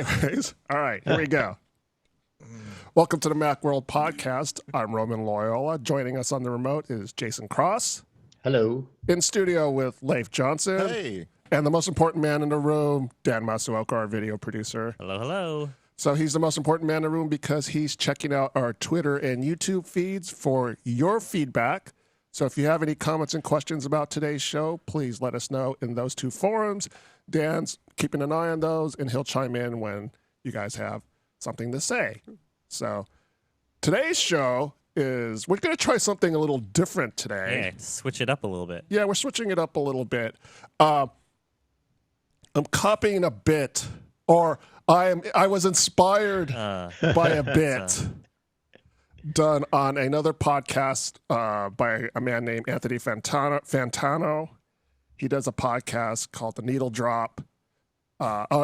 Anyways, all right, here we go. Welcome to the Macworld Podcast. I'm Roman Loyola. Joining us on the remote is Jason Cross. Hello. In studio with Leif Johnson. Hey. And the most important man in the room, Dan Masuoka, our video producer. Hello, hello. So he's the most important man in the room because he's checking out our Twitter and YouTube feeds for your feedback. So if you have any comments and questions about today's show, please let us know in those two forums. Dan's keeping an eye on those, and he'll chime in when you guys have something to say. So today's show is, we're going to try something a little different today. Yeah, switch it up a little bit. Yeah, we're switching it up a little bit. I'm copying a bit, or I was inspired by a bit done on another podcast by a man named Anthony Fantano. He does a podcast called The Needle Drop.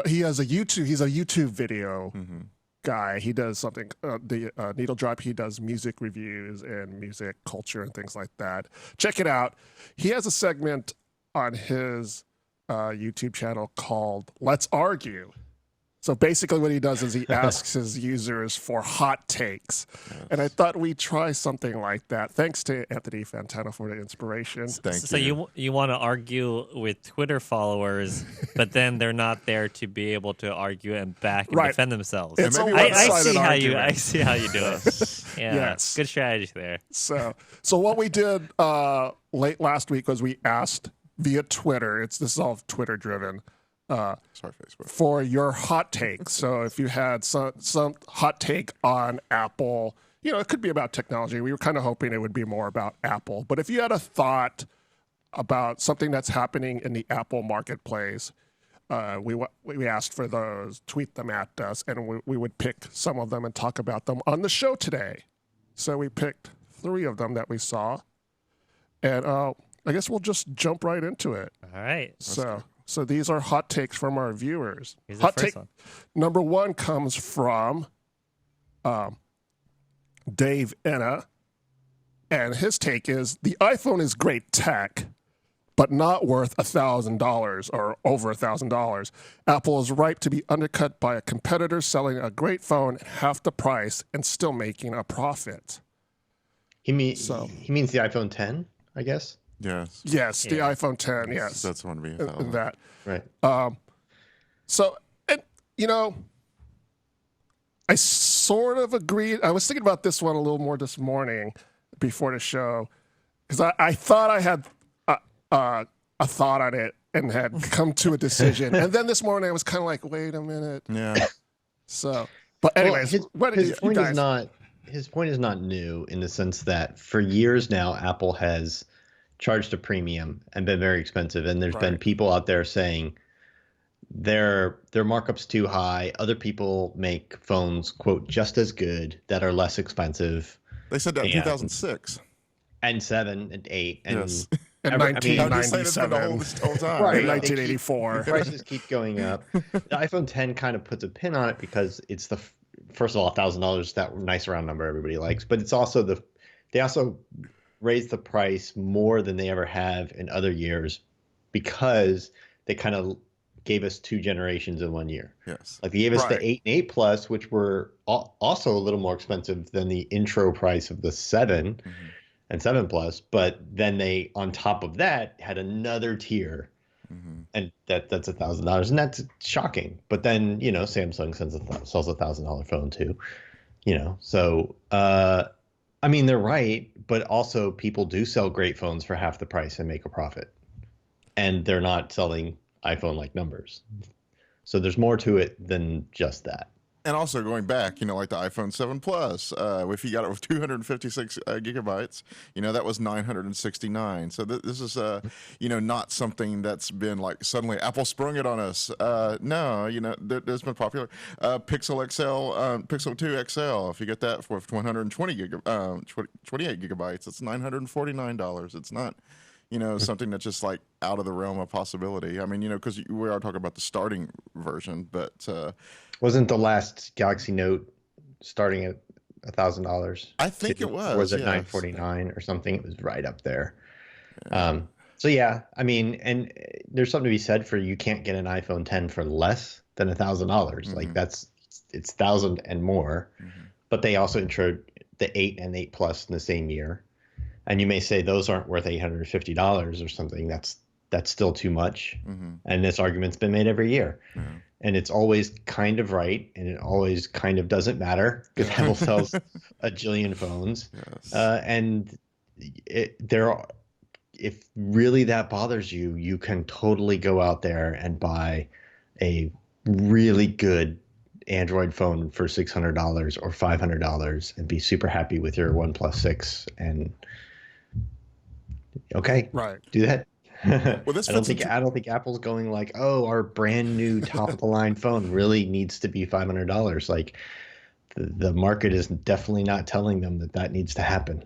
He's a YouTube video guy. He does something, the Needle Drop. He does music reviews and music culture and things like that. Check it out. He has a segment on his YouTube channel called Let's Argue. So basically what he does is he asks his users for hot takes. Yes. And I thought we'd try something like that. Thanks to Anthony Fantano for the inspiration. So you want to argue with Twitter followers, but then they're not there to be able to argue and back and defend themselves. It's I see how you do it. Yeah, yes. Good strategy there. So what we did late last week was we asked via Twitter, this is all Twitter driven, for your hot take. So if you had some hot take on Apple, it could be about technology. We were kind of hoping it would be more about Apple. But if you had a thought about something that's happening in the Apple marketplace, we asked for those, tweet them at us, and we would pick some of them and talk about them on the show today. So we picked 3 of them that we saw. And I guess we'll just jump right into it. All right. So these are hot takes from our viewers. Here's Hot the take first one. number 1 comes from Dave Enna, and his take is, the iPhone is great tech, but not worth $1,000 or over $1,000. Apple is ripe to be undercut by a competitor selling a great phone at half the price and still making a profit. He means the iPhone 10, I guess. Yes. Yes, the iPhone 10. Yes, that's one to be that. Right. So, and I sort of agreed. I was thinking about this one a little more this morning before the show because I thought I had a thought on it and had come to a decision, and then this morning I was kind of like, wait a minute. Yeah. So, but anyways, his point is not new in the sense that for years now Apple has charged a premium and been very expensive, and there's been people out there saying their markup's too high. Other people make phones, quote, just as good that are less expensive. They said that in 2006 and 7 and 8 and yes. And 1997, the whole time. Right, 1984. Prices keep going up. The iPhone 10 kind of puts a pin on it because it's first of all, $1,000, that nice round number everybody likes, but it's also they also raised the price more than they ever have in other years because they kind of gave us 2 generations in 1 year. Yes. Like they gave us the 8 and 8 Plus, which were also a little more expensive than the intro price of the 7 and 7 Plus. But then they, on top of that, had another tier. And that's $1,000. And that's shocking. But then, Samsung sells $1,000 phone too. So, I mean, they're right, but also people do sell great phones for half the price and make a profit. And they're not selling iPhone-like numbers. So there's more to it than just that. And also going back, like the iPhone 7 Plus, if you got it with 256 gigabytes, that was $969. So this is, not something that's been like suddenly Apple sprung it on us. No, there's been popular. Pixel XL, Pixel 2 XL, if you get that for 128 gigabytes, it's $949. It's not, something that's just like out of the realm of possibility. I mean, because we are talking about the starting version, but wasn't the last Galaxy Note starting at $1,000? I think it was. Or was it $949 or something? It was right up there. Yeah. So yeah, I mean, and there's something to be said for you can't get an iPhone 10 for less than $1,000. Like it's 1,000 and more. But they also introed the 8 and 8 Plus in the same year. And you may say those aren't worth $850 or something. That's still too much. And this argument's been made every year. And it's always kind of right, and it always kind of doesn't matter because Apple sells a jillion phones. And if really that bothers you, you can totally go out there and buy a really good Android phone for $600 or $500 and be super happy with your OnePlus 6. And okay, Right. do that. Well, this I don't fits think Apple's going like, oh, our brand new top of the line phone really needs to be $500. Like the market is definitely not telling them that needs to happen.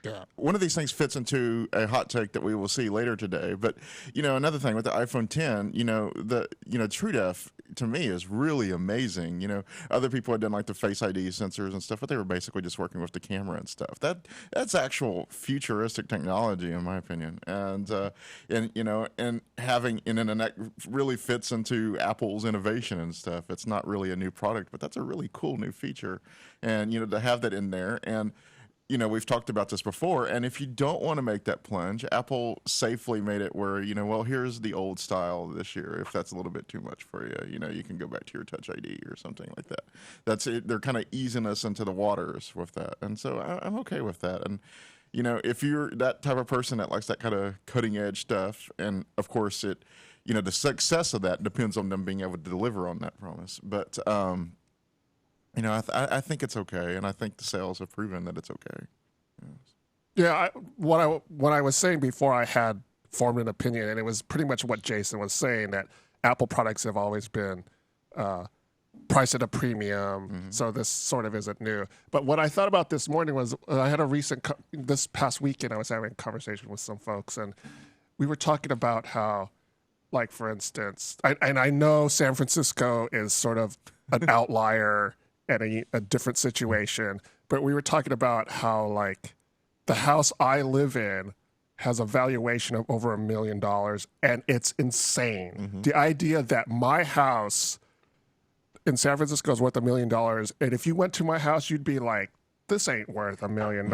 Yeah. One of these things fits into a hot take that we will see later today. But, another thing with the iPhone 10, TrueDepth to me is really amazing. Other people had done like the Face ID sensors and stuff, but they were basically just working with the camera and stuff. That's actual futuristic technology, in my opinion. And having, and that really fits into Apple's innovation and stuff. It's not really a new product, but that's a really cool new feature. And, to have that in there. And, we've talked about this before, and if you don't want to make that plunge, Apple safely made it where, well, here's the old style this year. If that's a little bit too much for you, you can go back to your Touch ID or something like that. That's it. They're kind of easing us into the waters with that. And so I'm okay with that. And, if you're that type of person that likes that kind of cutting edge stuff, and of course the success of that depends on them being able to deliver on that promise. But, I think it's okay, and I think the sales have proven that it's okay. Yeah, what I was saying before, I had formed an opinion, and it was pretty much what Jason was saying, that Apple products have always been priced at a premium, so this sort of isn't new. But what I thought about this morning was I had this past weekend, I was having a conversation with some folks, and we were talking about how, like, for instance, I know San Francisco is sort of an outlier and a different situation, but we were talking about how, like, the house I live in has a valuation of over $1 million, and it's insane. The idea that my house in San Francisco is worth $1 million, and if you went to my house, you'd be like, this ain't worth $1 million.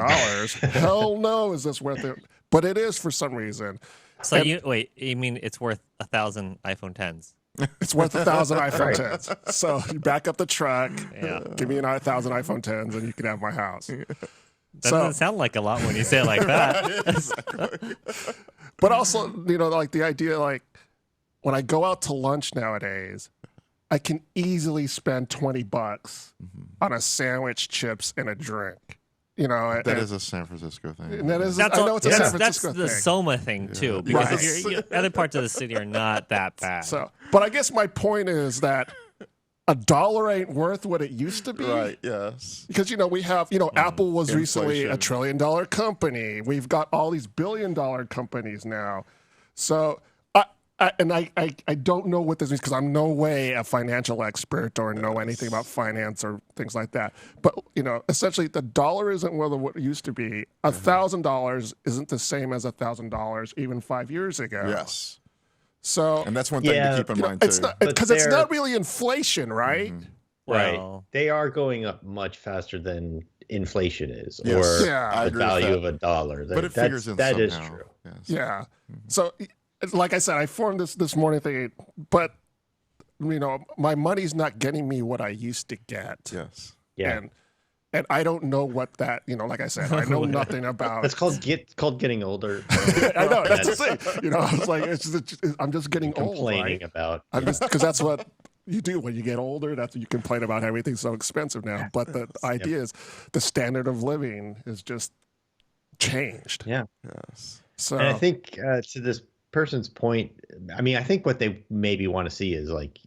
Hell no, is this worth it? But it is for some reason. So you mean it's worth 1,000 iPhone 10s? It's worth 1,000 iPhone 10s. So you back up the truck, give me 1,000 iPhone 10s, and you can have my house. That doesn't sound like a lot when you say it like that. But also, like the idea, like when I go out to lunch nowadays, I can easily spend $20 on a sandwich, chips, and a drink. That is a San Francisco thing. And I know it's a San Francisco thing. That's the Soma thing too, because other parts of the city are not that bad. So, but I guess my point is that $1 ain't worth what it used to be. Right, yes. Because, we have, Apple was recently inflation. $1 trillion company. We've got all these $1 billion companies now. So, I don't know what this means because I'm no way a financial expert or know anything about finance or things like that. But, essentially the dollar isn't what it used to be. $1,000 isn't the same as $1,000 even 5 years ago. Yes. So, And that's one thing to keep in mind, too. it's not, because it's not really inflation, right? Right. Well, They are going up much faster than inflation is, Yes. or Yeah. I the agree with value that. of $1. But it figures in that is somehow. true. Yes. Yeah. So, like I said, I formed this morning thinking, but, my money's not getting me what I used to get. Yes. Yeah. And I don't know what that, like I said, I know nothing about. It's called getting older. I know, that's the thing. I was like, I'm just getting old, Complaining right? about. Because that's what you do when you get older. That's what you complain about. Everything's so expensive now. But the idea is the standard of living is just changed. Yeah. Yes. So And I think to this person's point, I think what they maybe want to see is like,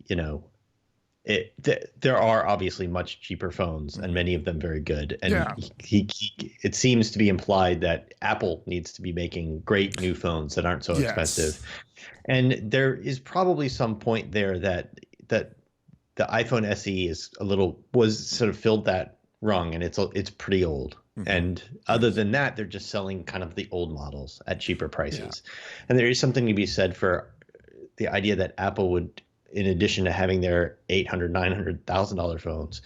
there are obviously much cheaper phones and many of them very good. And it seems to be implied that Apple needs to be making great new phones that aren't so expensive. And there is probably some point there that the iPhone SE was sort of filled that rung, and it's pretty old. And other than that, they're just selling kind of the old models at cheaper prices. And there is something to be said for the idea that Apple would in addition to having their $800, $900,000 phones,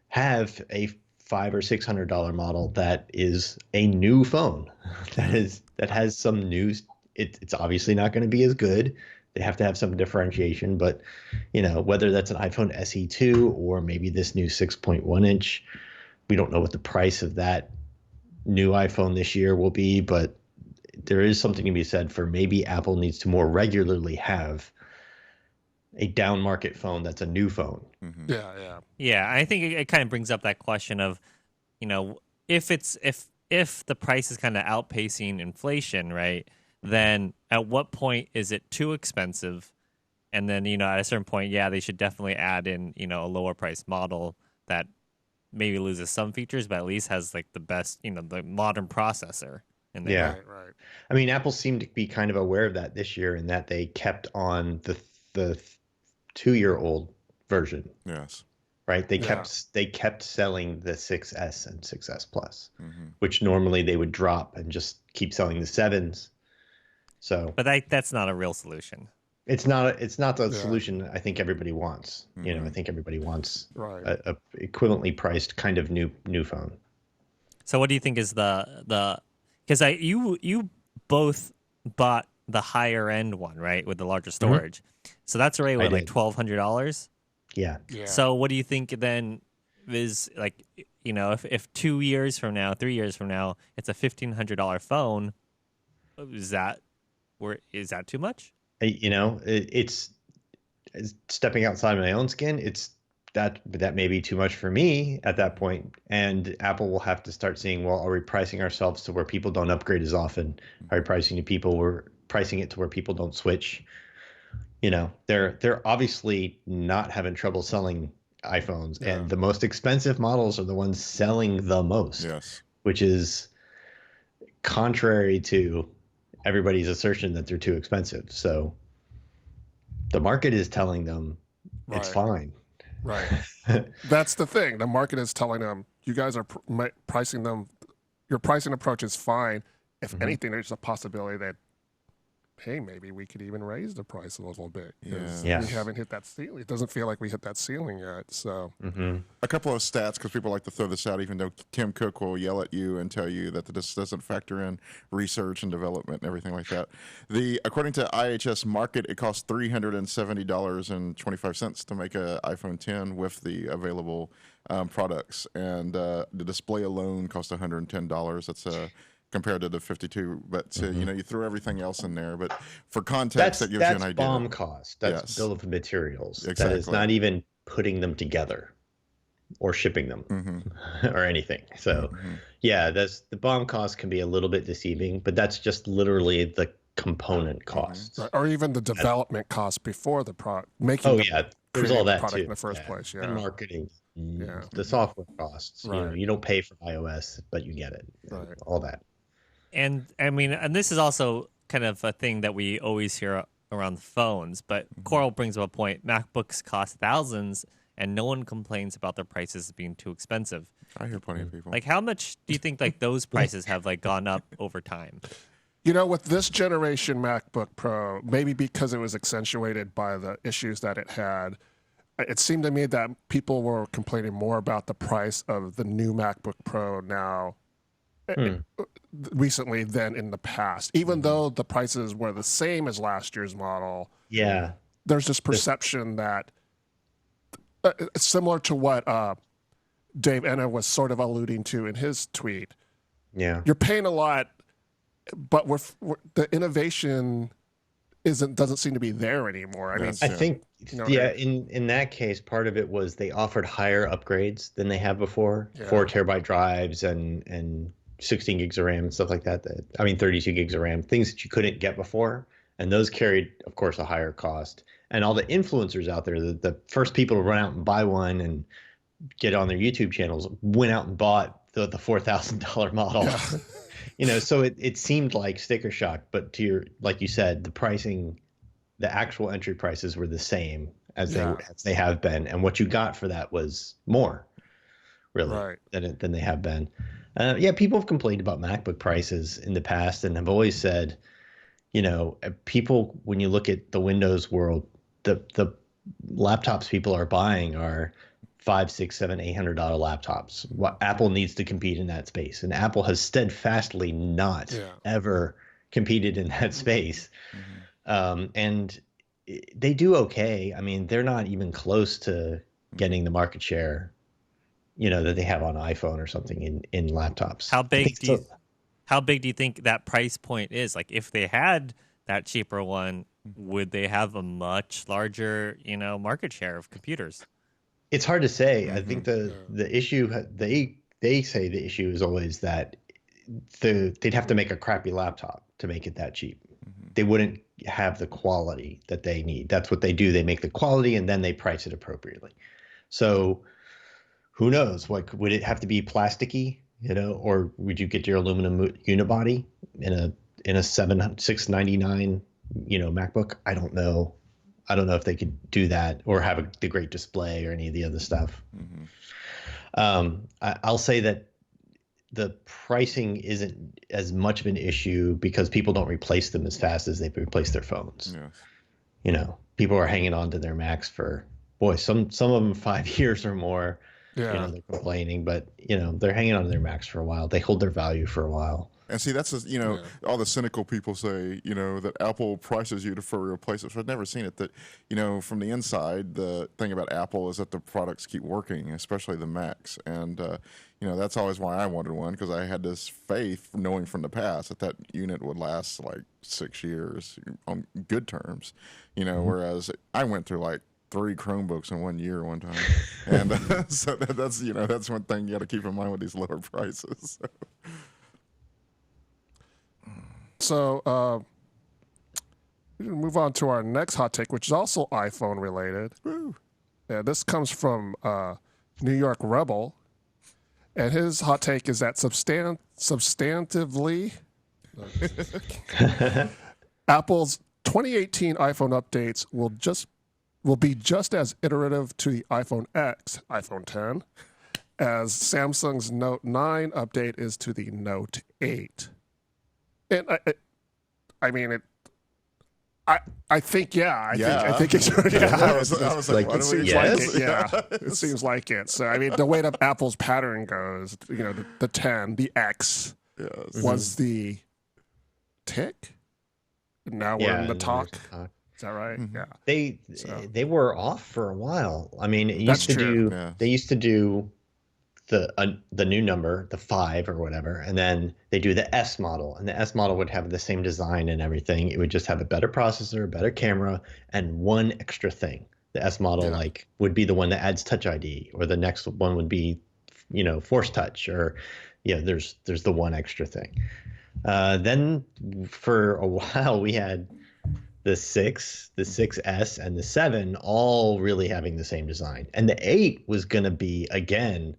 have a $500 or $600 model that is a new phone that has some news. It's obviously not going to be as good. They have to have some differentiation, but whether that's an iPhone SE2 or maybe this new 6.1 inch, we don't know what the price of that new iPhone this year will be, but there is something to be said for maybe Apple needs to more regularly have a down market phone that's a new phone. Mm-hmm. Yeah. I think it kind of brings up that question of, if the price is kind of outpacing inflation, right? Then at what point is it too expensive? And then, at a certain point, they should definitely add in, a lower price model that maybe loses some features, but at least has like the best, the modern processor in there. Yeah. Right. I mean, Apple seemed to be kind of aware of that this year in that they kept on the 2-year-old version. Yes. Right. They kept selling the 6S and 6S Plus, Mm-hmm. which normally they would drop and just keep selling the 7s. So, But that's not a real solution. it's not the solution I think everybody wants. Mm-hmm. I think everybody wants Right. a equivalently priced kind of new phone. So what do you think is the because you both bought the higher end one, right, with the larger storage. So that's already I what, like did. $1,200. Yeah. Yeah. So what do you think then is like, if 2 years from now, 3 years from now, it's a $1,500 phone, is that too much? It's stepping outside my own skin. That may be too much for me at that point. And Apple will have to start seeing, well, are we pricing ourselves to where people don't upgrade as often? Are we pricing it to where people don't switch? They're obviously not having trouble selling iPhones, and the most expensive models are the ones selling the most. Yes. Which is contrary to everybody's assertion that they're too expensive. So the market is telling them it's fine. Right. That's the thing. The market is telling them, you guys are pricing them. Your pricing approach is fine. If anything, there's a possibility that, hey, maybe we could even raise the price a little bit. Yeah. We haven't hit that ceiling. It doesn't feel like we hit that ceiling yet. So A couple of stats, because people like to throw this out, even though Tim Cook will yell at you and tell you that this doesn't factor in research and development and everything like that. According to IHS Market, it costs $370.25 to make an iPhone 10 with the available products, and the display alone costs $110. That's compared to the 52, but you throw everything else in there. But for context, that gives you an idea. That's BOM cost. That's bill of materials. Exactly. That is not even putting them together or shipping them or anything. So, that's the BOM cost can be a little bit deceiving, but that's just literally the component costs. right. Or even the development cost before the product, making Oh the, yeah, there's creating all the that product too. in the first place. And Yeah. marketing, Yeah. the software costs. Right. You don't pay for iOS, but you get it. Right. All that. And I mean, and this is also kind of a thing that we always hear around the phones, but Coral brings up a point. MacBooks cost thousands, and no one complains about their prices being too expensive. I hear plenty of people. Like, how much do you think like those prices have like gone up over time? With this generation MacBook Pro, maybe because it was accentuated by the issues that it had, it seemed to me that people were complaining more about the price of the new MacBook Pro now recently than in the past. Even though the prices were the same as last year's model, Yeah. there's this perception that similar to what Dave Enna was sort of alluding to in his tweet. Yeah. You're paying a lot, but the innovation doesn't seem to be there anymore. I mean, Yes. I think, know, in that case, part of it was they offered higher upgrades than they have before, Yeah. 4 terabyte drives and 16 gigs of RAM and stuff like that. 32 gigs of RAM, things that you couldn't get before. And those carried, of course, a higher cost. And all the influencers out there, the first people to run out and buy one and get on their YouTube channels went out and bought the $4,000 model. So it seemed like sticker shock, but like you said, the pricing, the actual entry prices were the same as they have been, and what you got for that was more, really, Right. than they have been. People have complained about MacBook prices in the past, and have always said, people, when you look at the Windows world, the laptops people are buying are $500, $600, $700, $800 laptops. What Apple needs to compete in that space, and Apple has steadfastly not ever competed in that space. And they do okay. I mean, they're not even close to getting the market share, that they have on iPhone or something in laptops. How big do you think that price point is? Like, if they had that cheaper one, would they have a much larger, market share of computers? It's hard to say. I think the issue they say the issue is always that they'd have to make a crappy laptop to make it that cheap. They wouldn't have the quality that they need. That's what they do. They make the quality and then they price it appropriately. So who knows? Like, would it have to be plasticky, or would you get your aluminum unibody in a $699, MacBook? I don't know. I don't know if they could do that or have the great display or any of the other stuff. I'll say that the pricing isn't as much of an issue because people don't replace them as fast as they replace their phones. Yes. People are hanging on to their Macs for, some of them 5 years or more. They're complaining, but they're hanging on to their Macs for a while. They hold their value for a while. And see, that's all the cynical people say, that Apple prices you for replacements. I've never seen it. That from the inside, the thing about Apple is that the products keep working, especially the Macs, and that's always why I wanted one, because I had this faith, knowing from the past, that unit would last like 6 years on good terms. Whereas I went through like 3 Chromebooks in 1 year one time, and so that's one thing you got to keep in mind with these lower prices. So we can move on to our next hot take, which is also iPhone related. Woo. Yeah, this comes from New York Rebel, and his hot take is that substantively, Apple's 2018 iPhone updates will be just as iterative to the iPhone X, iPhone 10, as Samsung's Note 9 update is to the Note 8. And I think it's it seems like it. Yeah, it seems like it. So the way that Apple's pattern goes, the 10, the X was the tick. Now we're in the talk. Is that right? Yeah. They were off for a while. That's true. They used to do the new number, the 5 or whatever, and then they do the S model, and the S model would have the same design and everything. It would just have a better processor, better camera, and one extra thing. The S model would be the one that adds Touch ID, or the next one would be, Force Touch, or there's the one extra thing. Then for a while we had the 6, the 6S, and the 7 all really having the same design, and the 8 was going to be again.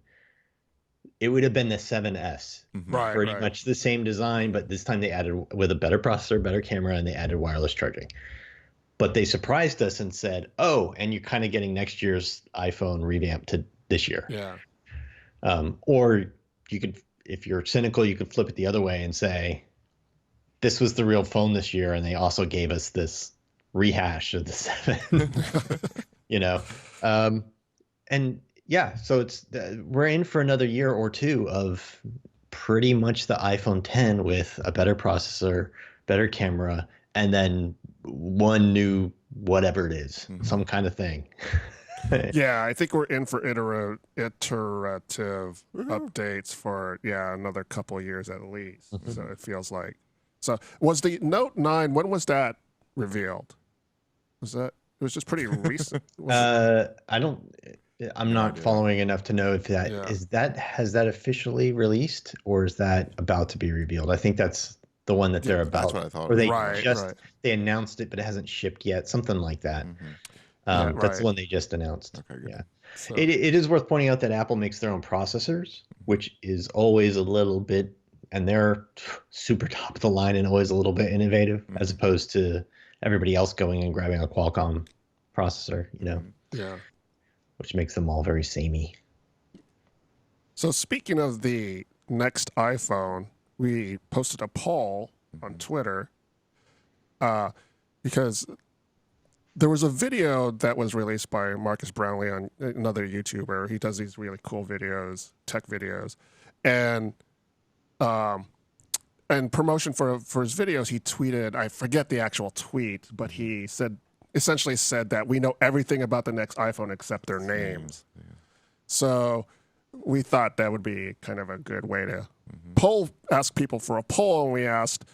It would have been the 7S, pretty much the same design, but this time they added with a better processor, better camera, and they added wireless charging. But they surprised us and said, "Oh, and you're kind of getting next year's iPhone revamped to this year." Yeah. Or you could, if you're cynical, you could flip it the other way and say, "This was the real phone this year, and they also gave us this rehash of the 7." And yeah, so we're in for another year or two of pretty much the iPhone 10 with a better processor, better camera, and then one new whatever it is, some kind of thing. Yeah, I think we're in for iterative updates for another couple of years at least. So it feels like. So was the Note 9? When was that revealed? It was just pretty recent. I'm not following enough to know if that has that officially released, or is that about to be revealed? I think that's the one that they're about. That's what I thought. Or they announced it, but it hasn't shipped yet. Something like that. That's the one they just announced. Okay, good. Yeah. So, It is worth pointing out that Apple makes their own processors, which is always a little bit, and they're super top of the line and always a little bit innovative, as opposed to everybody else going and grabbing a Qualcomm processor, yeah. which makes them all very samey. So speaking of the next iPhone, we posted a poll on Twitter because there was a video that was released by Marcus Brownlee on another YouTuber. He does these really cool videos, tech videos, and promotion for his videos, he tweeted, I forget the actual tweet, but he essentially said that we know everything about the next iPhone except their names. Yeah. So we thought that would be kind of a good way to ask people for a poll, and we asked,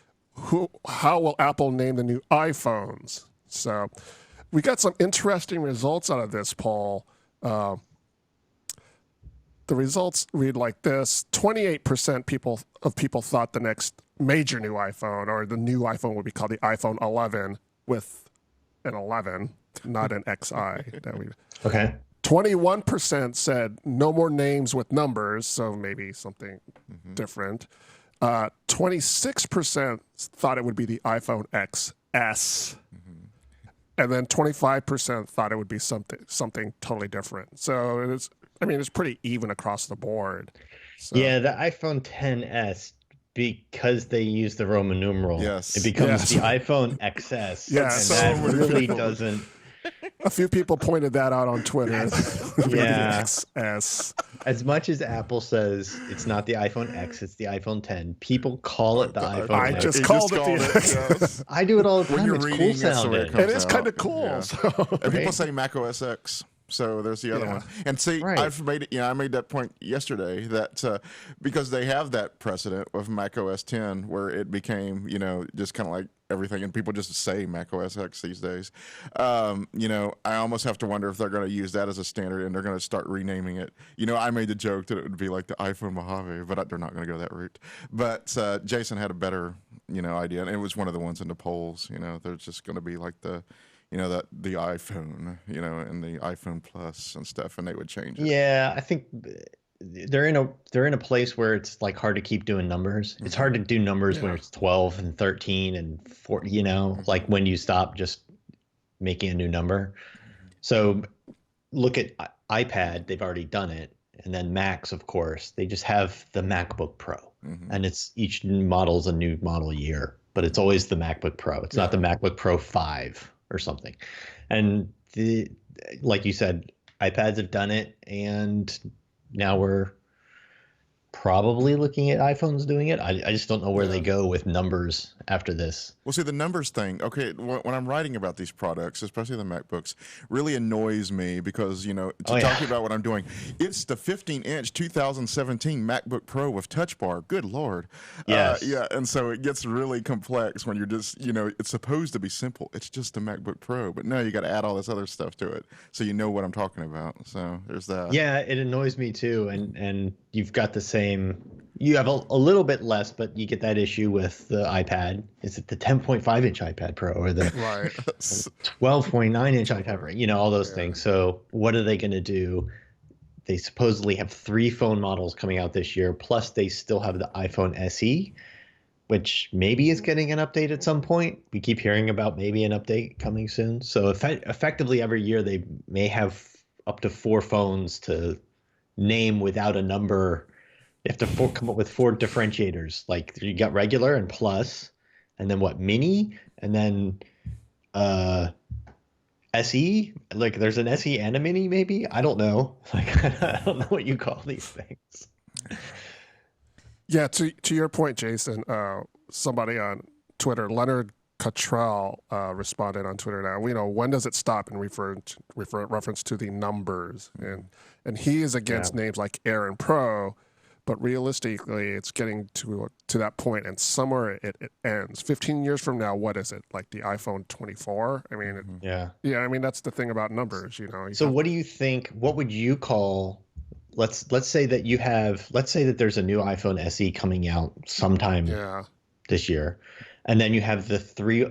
how will Apple name the new iPhones? So we got some interesting results out of this poll. The results read like this: 28% of people thought the next major new iPhone, or the new iPhone, would be called the iPhone 11 with an 11, not an XI. Okay. 21% said no more names with numbers, so maybe something different. 26% thought it would be the iPhone XS. And then 25% thought it would be something totally different. So it's pretty even across the board. So. Yeah, the iPhone XS, because they use the Roman numeral, it becomes the iPhone XS. Yes. And that really doesn't. A few people pointed that out on Twitter. Yeah. XS. As much as Apple says it's not the iPhone X, it's the iPhone 10, people call it the iPhone I X. just called it the X. Yes. I do it all the When time. you're It's reading, cool that's the way sounding. comes It is out. kind of cool. Yeah. So. And people say Mac OS X. So there's the other one. And see, I've made it. I made that point yesterday that because they have that precedent of Mac OS 10, where it became, just kind of like everything, and people just say Mac OS X these days. I almost have to wonder if they're going to use that as a standard, and they're going to start renaming it. I made the joke that it would be like the iPhone Mojave, but they're not going to go that route. But Jason had a better, idea, and it was one of the ones in the polls. They're just going to be like the the iPhone, and the iPhone Plus and stuff, and they would change it. Yeah, I think they're in a place where it's like hard to keep doing numbers. It's hard to do numbers when it's 12 and 13 and 4, like when you stop just making a new number. So look at iPad, they've already done it. And then Macs, of course, they just have the MacBook Pro. And it's each model's a new model year, but it's always the MacBook Pro. It's not the MacBook Pro 5 or something. And like you said, iPads have done it, and now we're probably looking at iPhones doing it. I just don't know where they go with numbers after this. Well, see, the numbers thing, okay, when I'm writing about these products, especially the MacBooks, really annoys me because, talking about what I'm doing, it's the 15-inch 2017 MacBook Pro with Touch Bar. Good Lord. Yes. And so it gets really complex when you're just, it's supposed to be simple. It's just a MacBook Pro, but no, you got to add all this other stuff to it so you know what I'm talking about. So there's that. Yeah, it annoys me too, and you've got the same. You have a little bit less, but you get that issue with the iPad. Is it the 10.5-inch iPad Pro or the 12.9-inch iPad Pro? All those things. So what are they going to do? They supposedly have 3 phone models coming out this year, plus they still have the iPhone SE, which maybe is getting an update at some point. We keep hearing about maybe an update coming soon. So effectively every year they may have up to 4 phones to name without a number. You have to come up with 4 differentiators. Like you got regular and plus, and then mini, and then SE. Like there's an SE and a mini, maybe. I don't know. Like I don't know what you call these things. Yeah, to your point, Jason. Somebody on Twitter, Leonard Cottrell, responded on Twitter. Now when does it stop? And reference to the numbers, and he is against names like Air and Pro. But realistically, it's getting to that point, and somewhere it ends. 15 years from now, what is it? Like the iPhone 24? I mean, I mean that's the thing about numbers, So what do you think? What would you call? Let's say that let's say that there's a new iPhone SE coming out sometime this year, and then you have the 3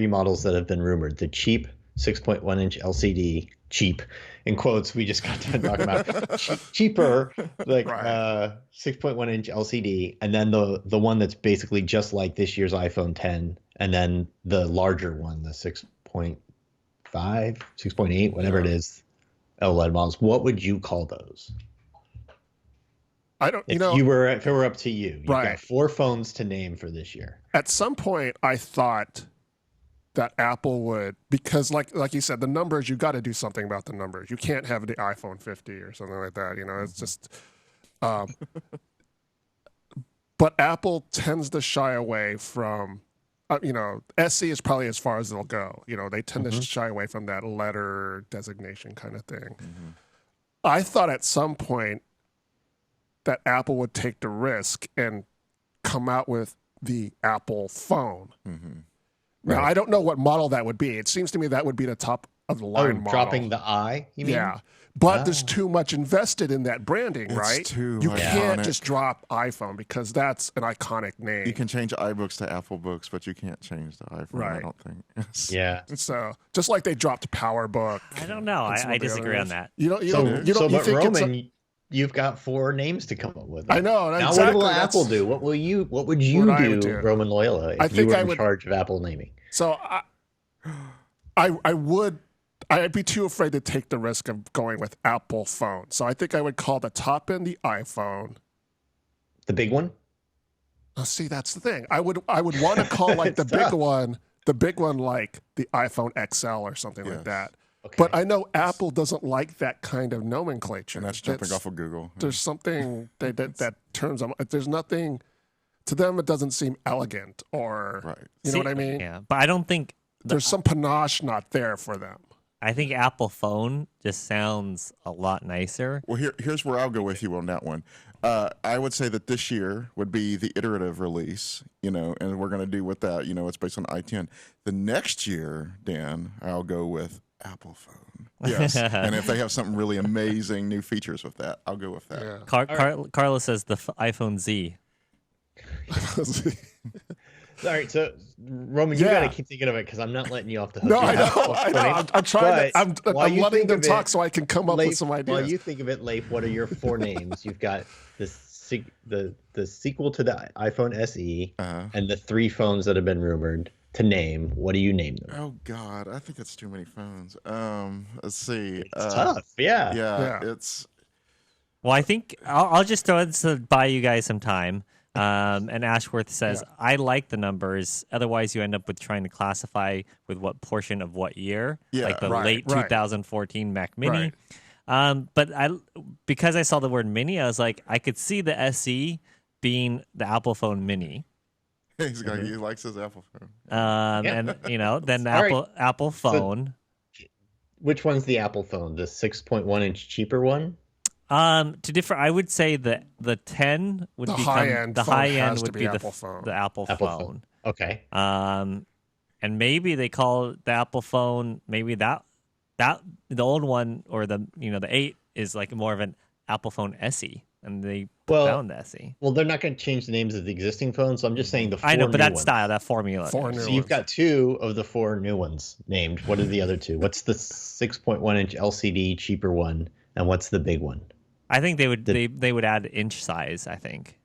models that have been rumored: the cheap 6.1-inch LCD, cheap in quotes, we just got done talking about cheaper, like 6.1-inch LCD, and then the one that's basically just like this year's iPhone 10, and then the larger one, the 6.5, 6.8, whatever it is, OLED models. What would you call those? I don't. If it were up to you, you've got 4 phones to name for this year. At some point, I thought that Apple would, because like you said, the numbers, you got to do something about the numbers. You can't have the iPhone 50 or something like that. You know, it's just. But Apple tends to shy away from, SE is probably as far as they'll go. You know, they tend to shy away from that letter designation kind of thing. I thought at some point that Apple would take the risk and come out with the Apple phone. Now, I don't know what model that would be. It seems to me that would be the top of the line model. Dropping the I, you mean? Yeah. But there's too much invested in that branding, It's right? too You can't iconic. just drop iPhone because that's an iconic name. You can change iBooks to Apple Books, but you can't change the iPhone. I Right. don't think. Yeah. So just like they dropped PowerBook. I don't know. and some I of the disagree others. on that. You don't. You So, don't. You don't. You but think it's Roman, you've got 4 names to come up with. I know, Now, exactly, what will that's- Apple do? What would you What I do, would do. Roman Loyola, if I you think were I in would- charge of Apple naming? So I'd be too afraid to take the risk of going with Apple phone. So I think I would call the top end the iPhone. The big one? Oh, see, that's the thing. I would want to call like the It's big tough. one, like the iPhone XL or something like Yes. that. Okay. But I know Apple doesn't like that kind of nomenclature. And that's jumping off of Google. There's something that turns them. There's nothing to them. It doesn't seem elegant, or Right. you know what I mean. Yeah, but I don't think There's some panache not there for them. I think Apple phone just sounds a lot nicer. Well, here's where I'll go with you on that one. I would say that this year would be the iterative release, and we're going to do with that, it's based on i10. The next year, Dan, I'll go with Apple phone. Yes. And if they have something really amazing new features with that, I'll go with that. Yeah. Carlos says the iPhone Z. All right, so Roman, you Yeah. got to keep thinking of it because I'm not letting you off the hook. No, You I have know. I know. 20. I'm trying. But I'm while you letting think them of it, talk so I can come up with Leif, some while ideas. you think of it, Leif, what are your 4 names? You've got the sequel to the iPhone SE Uh-huh. and the 3 phones that have been rumored to name. What do you name them? Oh, God. I think it's too many phones. Let's see. It's tough. Yeah. Yeah, Yeah. it's... Well, I think I'll just throw this to buy you guys some time. And Ashworth says, I like the numbers. Otherwise, you end up with trying to classify with what portion of what year, Yeah, like the right, late right. 2014 Mac Mini. Right. But because I saw the word mini, I was like, I could see the SE being the Apple phone mini. He likes his Apple phone. And then All right. Apple phone. Which one's the Apple phone? The 6.1 inch cheaper one? To differ, I would say that the 10 would The become high-end the phone high has end to would be be Apple phone. the Apple phone. Okay. And maybe they call the Apple phone, maybe that the old one or the 8 is like more of an Apple phone SE, and they put down the SE. Well, they're not going to change the names of the existing phones, so I'm just saying the 4 I know, but new that ones. style, that formula. 4 new So you've ones. got 2 of the 4 new ones named. What are the other 2? What's the 6.1 inch LCD cheaper one, and what's the big one? I think they would they would add inch size. I think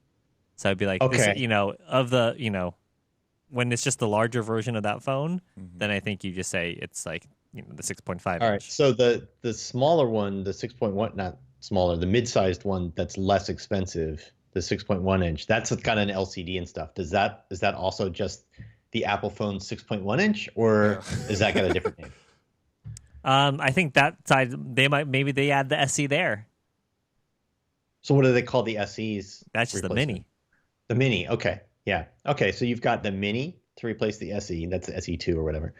so. It'd be like Okay. when it's just the larger version of that phone, then I think you just say it's like the 6.5 All right. inch. So the smaller one, the 6.1, not smaller, the mid-sized one that's less expensive, the 6.1 inch, that's got an LCD and stuff. Is that also just the Apple phone 6.1 inch, or is that got a different name? I think that side maybe they add the SE there. So what do they call the SEs? That's just the replacement? mini. The mini. Okay. Yeah. Okay. So you've got the mini to replace the SE. That's the SE2 or whatever.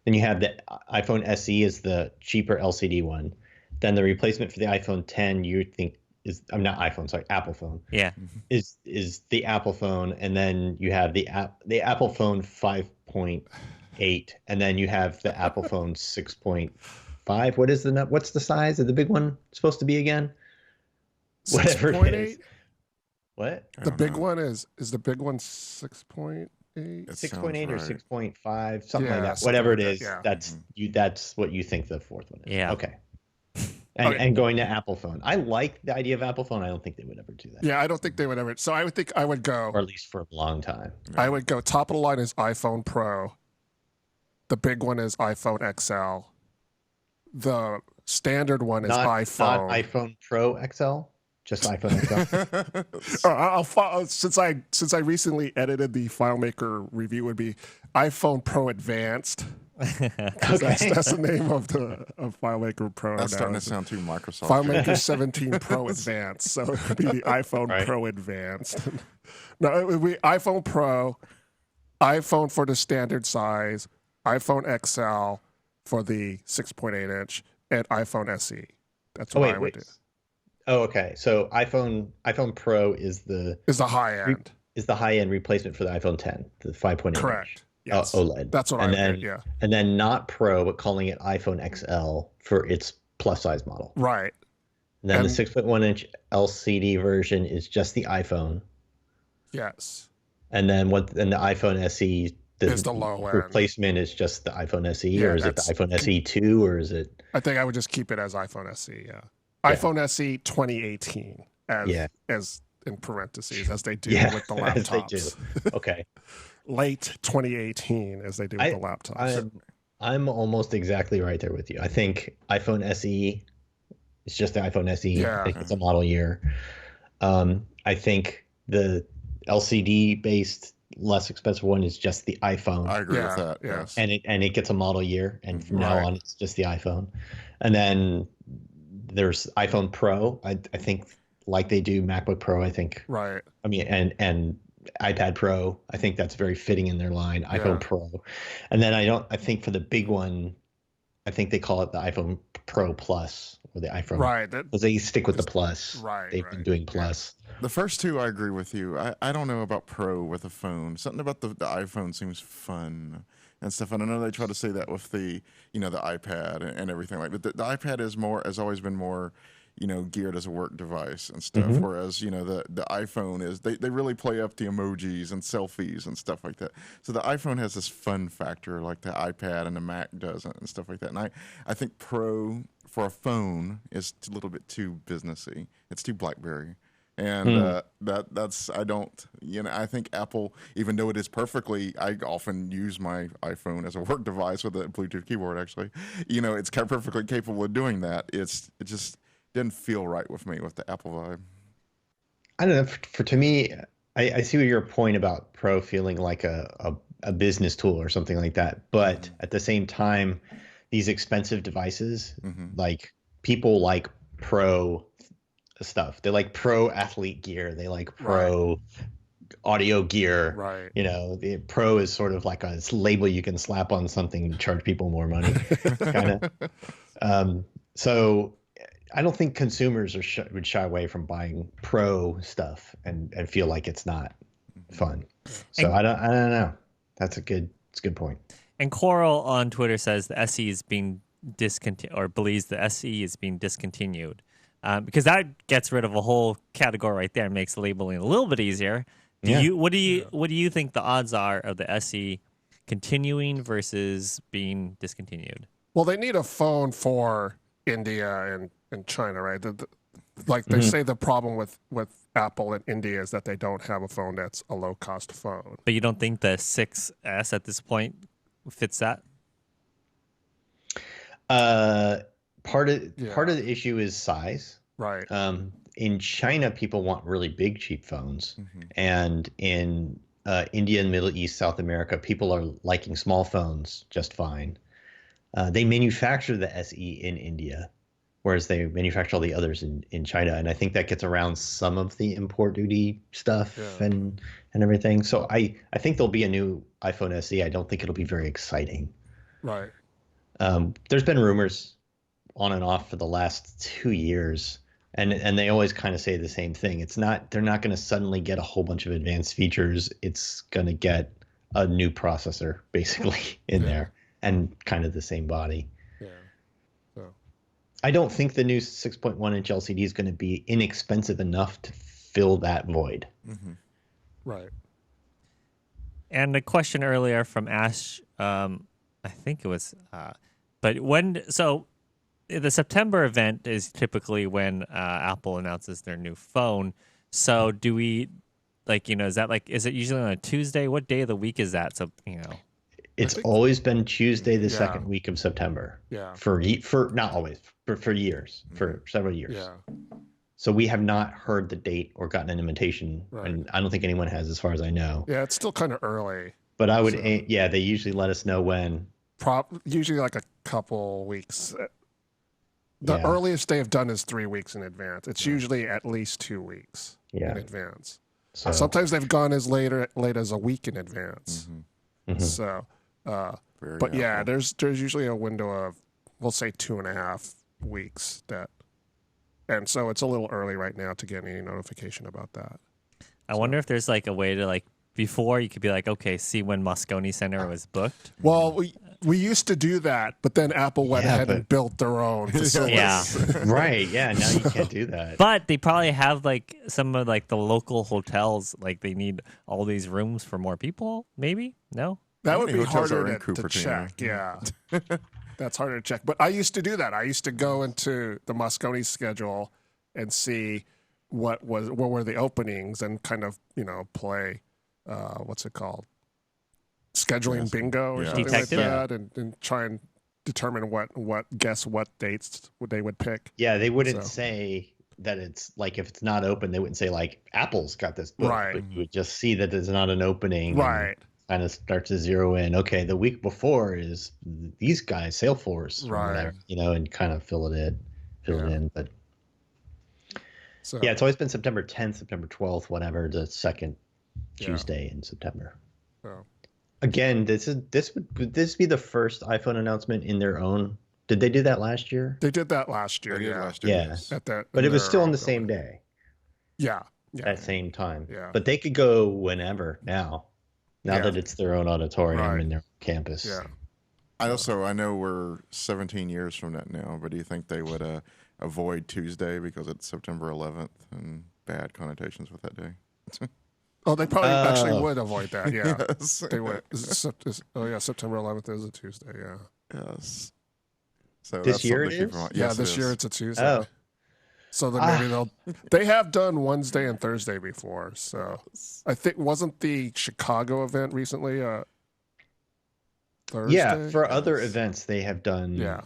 Then you have the iPhone SE is the cheaper LCD one. Then the replacement for the iPhone 10 you think is Apple phone Yeah. is the Apple phone, and then you have the Apple phone 5.8, and then you have the Apple phone 6.5. What's the size of the big one supposed to be again? Whatever it 6.8. is. What? I The don't big know. one is the big one 6.8. It 6.8 or sounds 6.5, something Yeah, like that. something Whatever like it that, is, yeah. that's what you think the 4th one is. Yeah. Okay. Okay. And going to Apple phone. I like the idea of Apple phone. I don't think they would ever do that. Yeah, I don't think they would ever. So I would think I would go. Or at least for a long time. I would go top of the line is iPhone Pro. The big one is iPhone XL. The standard one is Not iPhone. iPhone Pro XL. Just iPhone XL. Since I recently edited the FileMaker review, would be iPhone Pro Advanced. Okay. That's the name of FileMaker Pro. That's now. starting to sound too Microsoft. FileMaker 17 Pro Advanced. So it would be the iPhone Right. Pro Advanced. No, it would be iPhone Pro, iPhone for the standard size, iPhone XL for the 6.8 inch, and iPhone SE. That's Oh what wait, I would wait. do. Oh, okay. So iPhone Pro is the High end. high end replacement for the iPhone 10, the 5.8 Correct. inch. Yes. OLED. That's what and I then, did. Yeah. And then not Pro, but calling it iPhone XL for its plus size model. Right. And then And- the 6.1 inch LCD version is just the iPhone. Yes. And then the iPhone SE Is the low end. replacement is just the iPhone SE, Yeah, or is it the iPhone SE 2, or is it? I think I would just keep it as iPhone SE. Yeah. Yeah. iPhone SE 2018 as in parentheses as they do with the as they laptops. do. Okay. Late 2018 as they do with the laptops. I'm almost exactly right there with you. I think iPhone SE is just the iPhone SE. Yeah. I think it's a model year. I think the LCD based less expensive one is just the iPhone. I agree Yeah, with that. yeah. Yes. and it gets a model year, and from now Right. on it's just the iPhone. And then there's iPhone Pro. I think like they do MacBook Pro. I think. Right. I mean, and iPad Pro. I think that's very fitting in their line. iPhone Pro, and then I think for the big one, I think they call it the iPhone Pro Plus or the iPhone. Right. Because they stick with the Plus. Right, They've been doing Plus. The first two, I agree with you. I don't know about Pro with a phone. Something about the iPhone seems fun and stuff. And I know they try to say that with the the iPad and everything like. But the iPad has always been more geared as a work device and stuff. Mm-hmm. Whereas the iPhone is they really play up the emojis and selfies and stuff like that. So the iPhone has this fun factor like the iPad and the Mac doesn't and stuff like that. And I think Pro for a phone is a little bit too businessy. It's too BlackBerry. And that's I don't I think Apple, even though it is perfectly, I often use my iPhone as a work device with a Bluetooth keyboard. Actually, it's perfectly capable of doing that. It just didn't feel right with me with the Apple vibe. I don't know. To me, I see what your point about Pro feeling like a business tool or something like that. But at the same time, these expensive devices, like people like Pro stuff. They like Pro athlete gear. They like Pro audio gear. Right. The Pro is sort of like a label you can slap on something and charge people more money, kind of. So I don't think consumers would shy away from buying Pro stuff and feel like it's not fun. So I don't know. It's a good point. And Coral on Twitter says the SE is being discontinued, or believes the SE is being discontinued, because that gets rid of a whole category right there and makes labeling a little bit easier. What do you think the odds are of the SE continuing versus being discontinued? Well, they need a phone for India and China, right? Like they say the problem with Apple in India is that they don't have a phone that's a low-cost phone. But you don't think the 6S at this point fits that? Part of the issue is size. Right. In China, people want really big, cheap phones, and in India and Middle East, South America, people are liking small phones just fine. They manufacture the SE in India, whereas they manufacture all the others in China, and I think that gets around some of the import duty stuff and everything. So I think there'll be a new iPhone SE. I don't think it'll be very exciting. Right. There's been rumors on and off for the last 2 years, and they always kind of say the same thing. They're not going to suddenly get a whole bunch of advanced features. It's going to get a new processor basically in there and kind of the same body. Yeah. So I don't think the new 6.1 inch LCD is going to be inexpensive enough to fill that void. right. And a question earlier from Ash, I think it was, but the September event is typically when Apple announces their new phone. So do we, is it usually on a Tuesday? What day of the week is that? So, It's always been Tuesday, the second week of September. Yeah. For not always, for years, for several years. Yeah. So we have not heard the date or gotten an invitation, Right. and I don't think anyone has, as far as I know. Yeah, it's still kind of early. But I would, So- yeah, they usually let us know when. Usually like a couple weeks. The Yeah. earliest they have done is 3 weeks in advance. It's usually at least 2 weeks Yeah. in advance. So Sometimes they've gone as late as a week in advance. Mhm. So, Very but yeah, helpful. there's usually a window of, we'll say 2.5 weeks and so it's a little early right now to get any notification about that. I wonder if there's like a way to like before you could be like, okay, see when Moscone Center was booked. Well, we used to do that, but then Apple went Yeah, ahead and but- built their own facilities. Yeah. right, yeah, now you can't do that. But they probably have like some of like the local hotels, like they need all these rooms for more people. Maybe no. That How would many be hotels are harder in to Cupertino? check. Yeah. That's harder to check. But I used to do that. I used to go into the Moscone schedule and see what were the openings and kind of, play what's it called? Scheduling Yes. bingo or Yeah. something Detective. like that and try and determine what dates they would pick. Yeah, they wouldn't So- say that it's like if it's not open, they wouldn't say like Apple's got this book, Right. but you would just see that there's not an opening. and Right. kind of start to zero in. Okay, the week before is these guys, Salesforce, or Right. whatever, and kind of fill it in. But So yeah, it's always been September 10th, September 12th, whatever, the second Yeah. Tuesday in September. so- Again, would this be the first iPhone announcement in their own? Did they do that last year? they did that last They year. did Yeah. last year, Yeah. yes. At that, But it was their still on own the same building. day, Yeah. Yeah. at same time. Yeah. But they could go whenever now. Now Yeah. that it's their own auditorium Right. and their campus. Yeah. I know we're 17 years from that now, but do you think they would avoid Tuesday because it's September 11th and bad connotations with that day? Oh, they probably actually Oh. would avoid that. Yeah. Yes. They would. September 11th is a Tuesday. Yeah. Yes. So This that's year something it to keep in is? mind. Yeah, Yes, this it year is. it's a Tuesday. Oh. So then maybe they have done Wednesday and Thursday before. So I think wasn't the Chicago event recently Thursday? Yeah, for other events, they have done Yeah.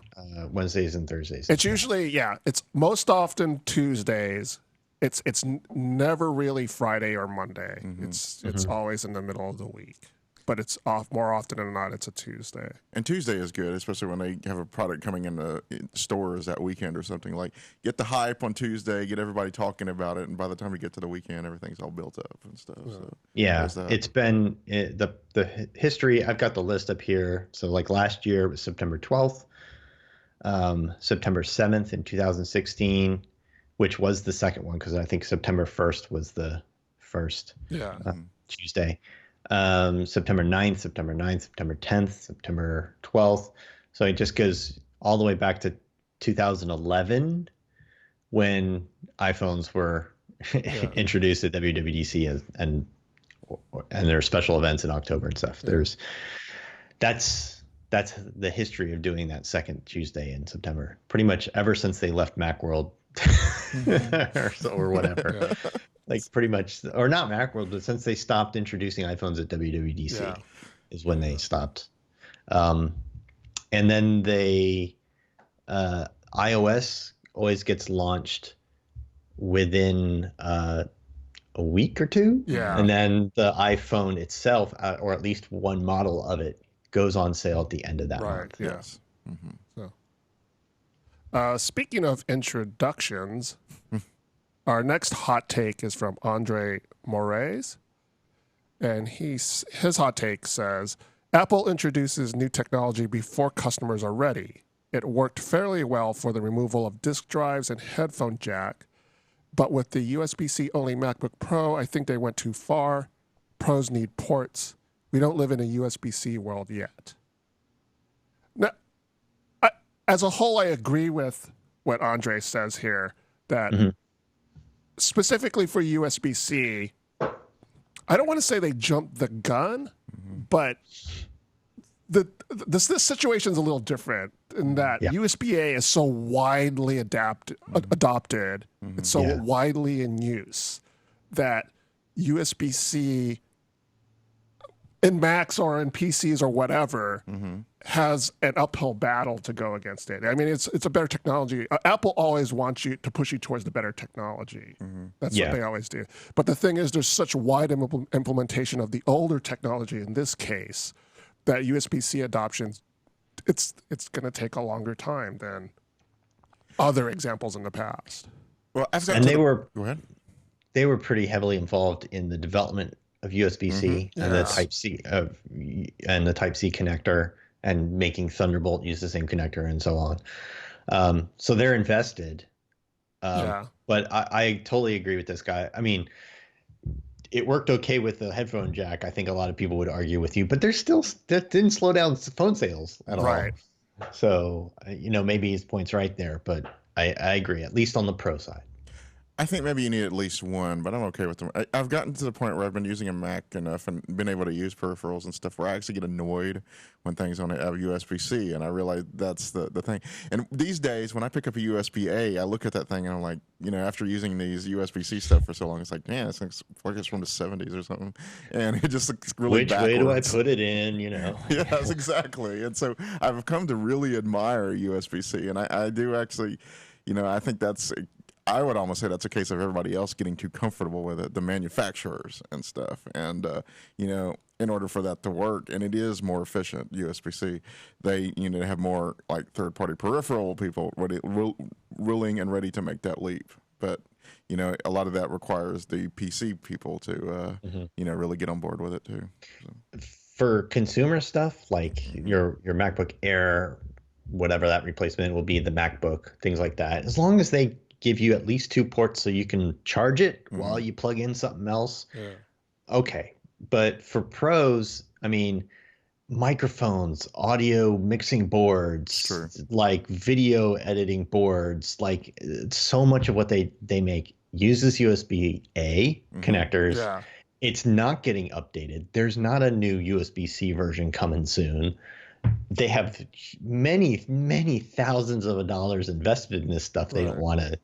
Wednesdays and Thursdays. It's usually it's most often Tuesdays. It's never really Friday or Monday. It's always in the middle of the week. But it's more often than not it's a Tuesday. And Tuesday is good, especially when they have a product coming into stores that weekend or something. Like, get the hype on Tuesday, get everybody talking about it, and by the time we get to the weekend, everything's all built up and stuff. So Yeah, there's that. it's been the history. I've got the list up here. So like last year it was September 12th, September 7th in 2016, which was the second one because I think September 1st was the first Yeah. Tuesday. September 9th, September 9th, September 10th, September 12th. So it just goes all the way back to 2011 when iPhones were introduced at WWDC and there are special events in October and stuff. That's the history of doing that second Tuesday in September. Pretty much ever since they left Macworld or whatever. Like pretty much, or not Macworld, but since they stopped introducing iPhones at WWDC is when they stopped. And then iOS always gets launched within a week or two. Yeah. And then the iPhone itself, or at least one model of it, goes on sale at the end of that Right. month. Yes. So, speaking of introductions, our next hot take is from Andre Moraes, and his hot take says Apple introduces new technology before customers are ready. It worked fairly well for the removal of disk drives and headphone jack, but with the USB-C only MacBook Pro, I think they went too far. Pros need ports. We don't live in a USB-C world yet. Now, as a whole, I agree with what Andre says here, that specifically for USB-C, I don't want to say they jumped the gun, but this situation's a little different in that USB-A is so widely adopted, it's so widely in use that USB-C in Macs or in PCs or whatever has an uphill battle to go against it. I mean, it's a better technology. Apple always wants you to push you towards the better technology. That's what they always do. But the thing is, there's such wide implementation of the older technology in this case that USB-C adoption, it's going to take a longer time than other examples in the past. Well, and go ahead. They were pretty heavily involved in the development of USB-C and the Type-C and the Type-C connector, and making Thunderbolt use the same connector and so on. So they're invested. But I totally agree with this guy. I mean, it worked okay with the headphone jack. I think a lot of people would argue with you, but that didn't slow down phone sales at all. So, maybe his point's right there, but I agree, at least on the Pro side. I think maybe you need at least one, but I'm okay with them. I've gotten to the point where I've been using a Mac enough and been able to use peripherals and stuff where I actually get annoyed when things only have USB-C, and I realize that's the thing. And these days, when I pick up a USB-A, I look at that thing and I'm like, after using these USB-C stuff for so long, it's like, man, it looks like it's from the 70s or something. And it just looks really Which backwards. way do I put it in, Yes, exactly. And so I've come to really admire USB-C, and I do actually, I think I would almost say that's a case of everybody else getting too comfortable with it, the manufacturers and stuff. And, in order for that to work, and it is more efficient, USB-C, they, have more like third-party peripheral people willing and ready to make that leap. But, a lot of that requires the PC people to, really get on board with it too. So. For consumer stuff, like your MacBook Air, whatever that replacement will be, the MacBook, things like that, as long as they give you at least 2 ports so you can charge it while you plug in something else. Okay. But for pros, I mean, microphones, audio mixing boards, like video editing boards, like so much of what they make uses USB-A connectors. It's not getting updated. There's not a new USB-C version coming soon. They have many, many thousands of dollars invested in this stuff. They don't want to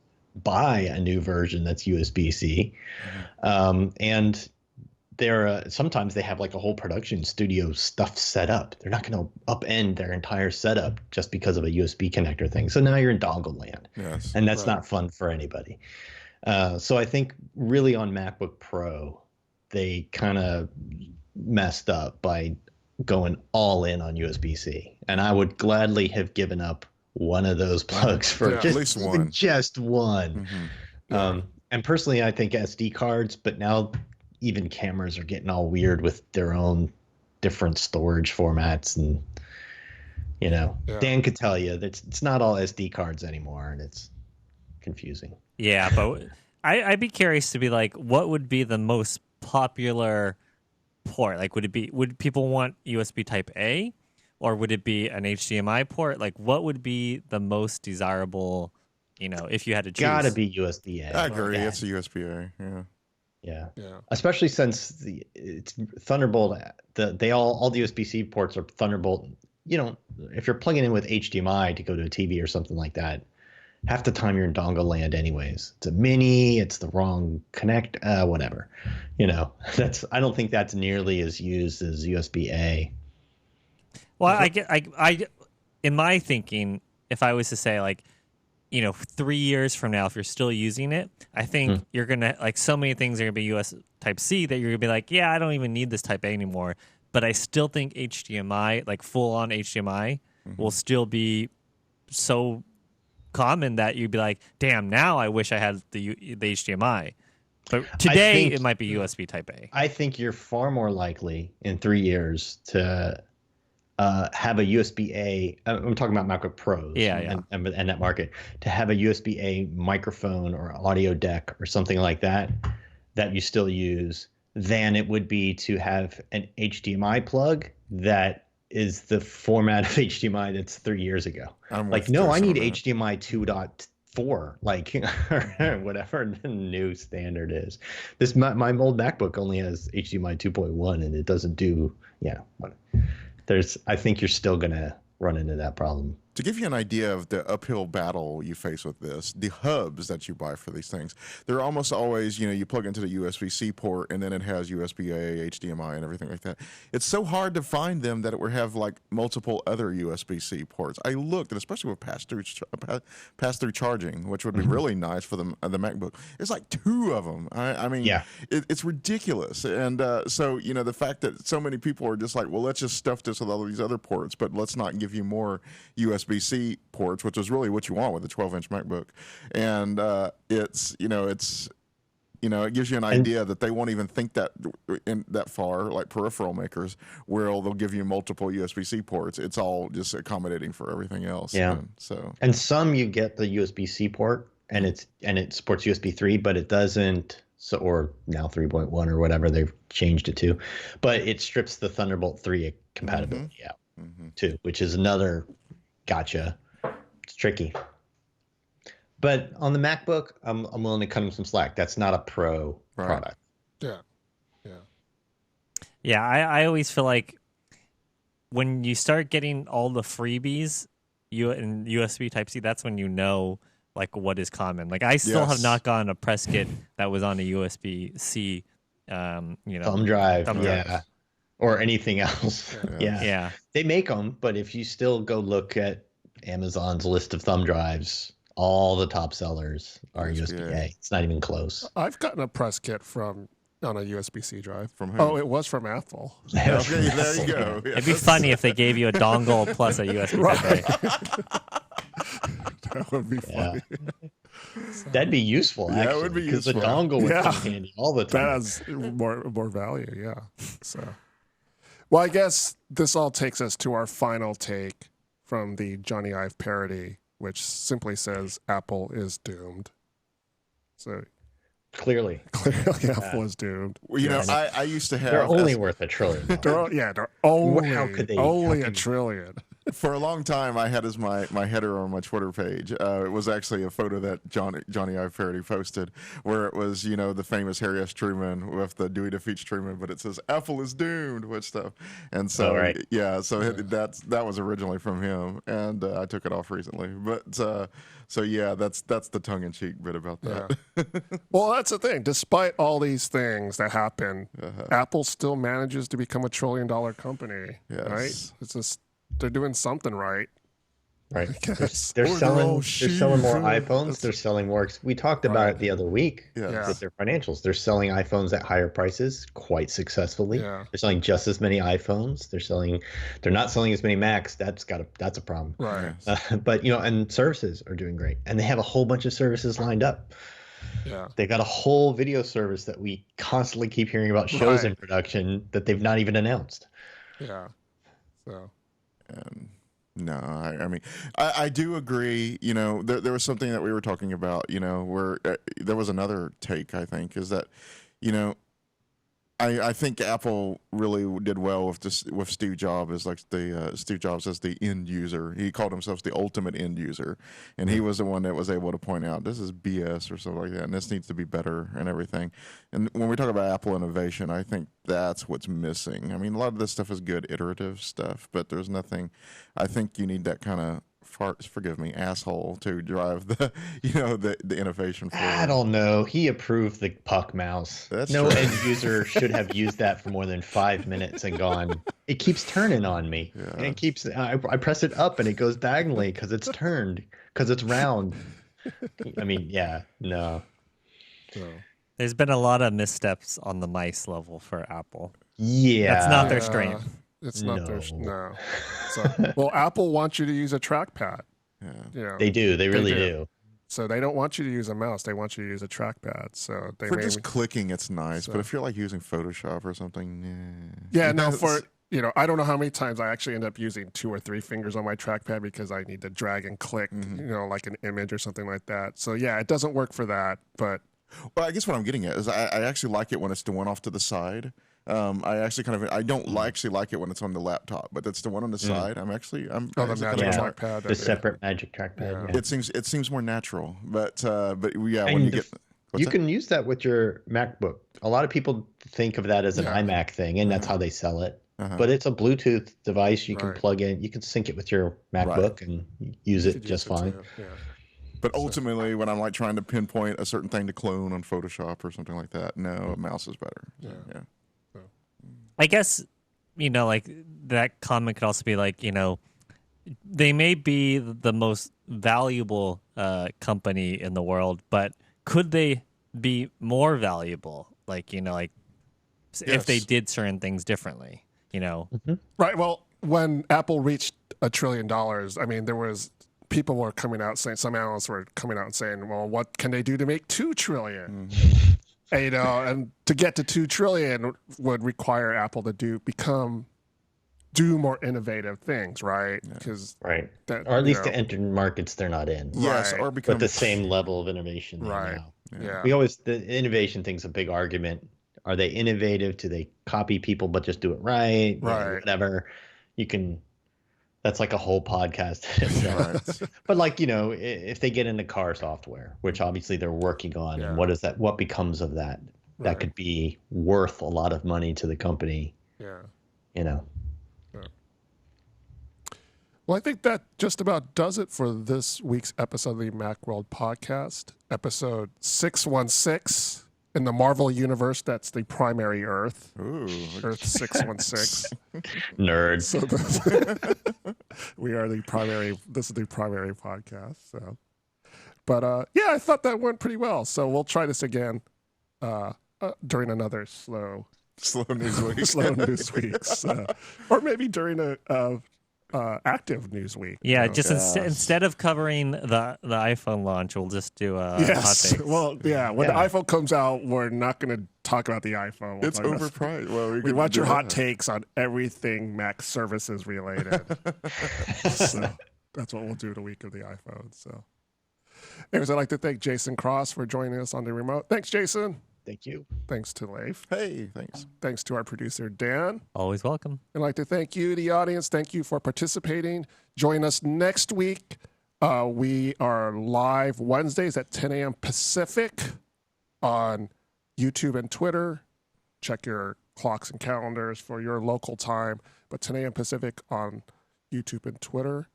buy a new version that's USB-C. And sometimes they have like a whole production studio stuff set up. They're not going to upend their entire setup just because of a USB connector thing. So now you're in dongle land. And that's not fun for anybody. So I think really on MacBook Pro, they kind of messed up by going all in on USB-C. And I would gladly have given up one of those plugs for at least one. Just one. And personally, I think SD cards, but now even cameras are getting all weird with their own different storage formats. And, Dan could tell you that it's not all SD cards anymore, and it's confusing. Yeah, but I'd be curious to be like, what would be the most popular port? Like, would people want USB Type A? Or would it be an HDMI port? Like, what would be the most desirable, if you had to choose? Gotta be USB-A. I agree. It's a USB-A. Yeah. Especially since it's Thunderbolt. All the USB-C ports are Thunderbolt. If you're plugging in with HDMI to go to a TV or something like that, half the time you're in dongle land anyways. It's a mini. It's the wrong connect. Whatever. I don't think that's nearly as used as USB-A. Well, I in my thinking, if I was to say 3 years from now, if you're still using it, I think you're going to so many things are going to be US Type C that you're going to be like, yeah, I don't even need this Type A anymore. But I still think HDMI, like full on HDMI will still be so common that you'd be like, damn, now I wish I had the HDMI. But today it might be USB Type A. I think you're far more likely in 3 years to have a USB-A. I'm talking about MacBook Pros. And that market, to have a USB-A microphone or audio deck or something like that you still use, than it would be to have an HDMI plug that is the format of HDMI that's 3 years ago. I need HDMI 2.4, like whatever the new standard is. My old MacBook only has HDMI 2.1, and it doesn't do. I think you're still gonna run into that problem. to give you an idea of the uphill battle you face with this, the hubs that you buy for these things, they're almost always, you plug into the USB-C port and then it has USB-A, HDMI, and everything like that. It's so hard to find them that it would have like multiple other USB-C ports. I looked, and especially with pass-through charging, which would be really nice for the MacBook. It's like 2 of them. I mean, it's ridiculous. And so, the fact that so many people are just like, well, let's just stuff this with all these other ports, but let's not give you more USB-C ports, which is really what you want with a 12-inch MacBook. And it gives you an idea that they won't even think that far, like peripheral makers, where they'll give you multiple USB-C ports. It's all just accommodating for everything else. Yeah. And some you get the USB-C port, and it supports USB 3, but it doesn't. So, or now 3.1 or whatever they've changed it to, but it strips the Thunderbolt 3 compatibility out too, which is another gotcha. It's tricky. But on the MacBook, I'm willing to cut him some slack. That's not a pro product. Yeah. I always feel like when you start getting all the freebies, in USB Type-C, that's when like what is common. Like I still have not gotten a press kit that was on a USB-C, thumb drive, or anything else. Yeah. They make them, but if you still go look at Amazon's list of thumb drives, all the top sellers are USB-A. It's not even close. I've gotten a press kit on a USB-C drive. From who? Oh, it was from Apple. Okay, there you go. It'd be funny if they gave you a dongle plus a USB. That would be funny. That'd be useful, actually. That would be useful. useful. The dongle would come handy all the time. That has more value, yeah. So, well, I guess this all takes us to our final take from the Johnny Ive parody, which simply says Apple is doomed. So clearly Apple is doomed. Well, I used to have. They're only worth $1 trillion. They're only, How could they? only $1 trillion. For a long time, I had as my header on my Twitter page. It was actually a photo that Johnny Ive parody posted, where it was the famous Harry S. Truman with the Dewey defeats Truman, but it says Apple is doomed with stuff. And so that was originally from him, and I took it off recently. But that's the tongue-in-cheek bit about that. Yeah. Well, that's the thing. Despite all these things that happen, Apple still manages to become $1 trillion company. Yes. Right? It's just they're doing something right. Right. They're selling more iPhones. They're selling more. We talked about it the other week with their financials. They're selling iPhones at higher prices quite successfully. Yeah. They're selling just as many iPhones. They're not selling as many Macs. That's a problem. Right. But and services are doing great, and they have a whole bunch of services lined up. Yeah. They got a whole video service that we constantly keep hearing about shows in production that they've not even announced. Yeah. So. No, I mean, I do agree. There was something that we were talking about. Where there was another take. I think is that, I think Apple really did well with Steve Jobs as Steve Jobs as the end user. He called himself the ultimate end user, and he was the one that was able to point out this is BS or something like that, and this needs to be better and everything. And when we talk about Apple innovation, I think that's what's missing. I mean, a lot of this stuff is good iterative stuff, but there's nothing. I think you need that kind of asshole to drive the innovation forward. I don't know. He approved the Puck mouse. That's no true. end user should have used that for more than 5 minutes and gone. It keeps turning on me. Yeah. And it keeps. I press it up and it goes diagonally because it's turned because it's round. I mean, no. So. There's been a lot of missteps on the mice level for Apple. Yeah, That's not their strength. It's not their no. So, well, Apple wants you to use a trackpad. Yeah. They do. They really do. So they don't want you to use a mouse. They want you to use a trackpad. So they For just clicking, it's nice. But if you're like using Photoshop or something, I don't know how many times I actually end up using 2 or 3 fingers on my trackpad because I need to drag and click, like an image or something like that. So it doesn't work for that. But well, I guess what I'm getting at is I actually like it when it's the one off to the side. I don't actually like it when it's on the laptop, but that's the one on the side. the magic trackpad, the separate magic trackpad. Yeah. It seems more natural, but when you can use that with your MacBook. A lot of people think of that as an iMac thing, and that's how they sell it. but it's a Bluetooth device you can Right. plug in. You can sync it with your MacBook and use it Could use just it fine. too, yeah. But ultimately, when I'm like trying to pinpoint a certain thing to clone on Photoshop or something like that, no, a mouse is better. So, yeah. I guess, like that comment could also be like, they may be the most valuable company in the world, but could they be more valuable? Like, if they Yes. did certain things differently, Right. Well, when Apple reached $1 trillion, I mean, there was people were coming out saying, some analysts were coming out and saying, well, what can they do to make 2 trillion? And, and to get to 2 trillion would require Apple to do more innovative things, right? Because Right. Or at least to enter markets they're not in. Yes, Right. or become But the same level of innovation they Right. now. Yeah. The innovation thing's a big argument. Are they innovative? Do they copy people but just do it right? Yeah, Right. whatever. That's like a whole podcast. Right. But if they get into car software, which obviously they're working on, Yeah. and what becomes of that? Right. That could be worth a lot of money to the company, Yeah. Well, I think that just about does it for this week's episode of the Macworld podcast, episode 616. In the Marvel universe, that's the primary Earth, Ooh. Earth 616. Nerd. So we are the primary. This is the primary podcast. So, but yeah, I thought that went pretty well. So we'll try this again during another slow news week. slow news weeks, or maybe during a active news week. Yeah, just Yes. instead of covering the iPhone launch, we'll just do a hot Yes. takes. Well, yeah. When Yeah. the iPhone comes out, we're not going to talk about the iPhone. We'll It's talk about- overpriced. Well, We could want do your hot that. takes on everything Mac services related. So that's what we'll do the week of the iPhone. So, anyways, I'd like to thank Jason Cross for joining us on the remote. Thanks, Jason. Thank you. Thanks to Leif. Hey, thanks. Thanks to our producer, Dan. Always welcome. I'd like to thank you, the audience. Thank you for participating. Join us next week. We are live Wednesdays at 10 a.m. Pacific on YouTube and Twitter. Check your clocks and calendars for your local time, but 10 a.m. Pacific on YouTube and Twitter.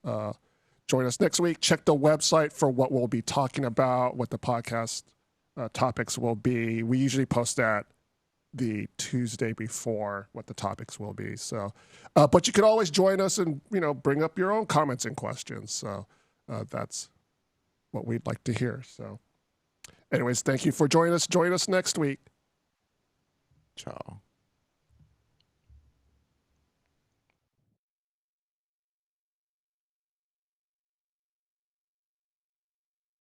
Join us next week. Check the website for what we'll be talking about, what the podcast topics will be. We usually post that the Tuesday before what the topics will be. So, but you can always join us and, bring up your own comments and questions. So that's what we'd like to hear. So anyways, thank you for joining us. Join us next week. Ciao.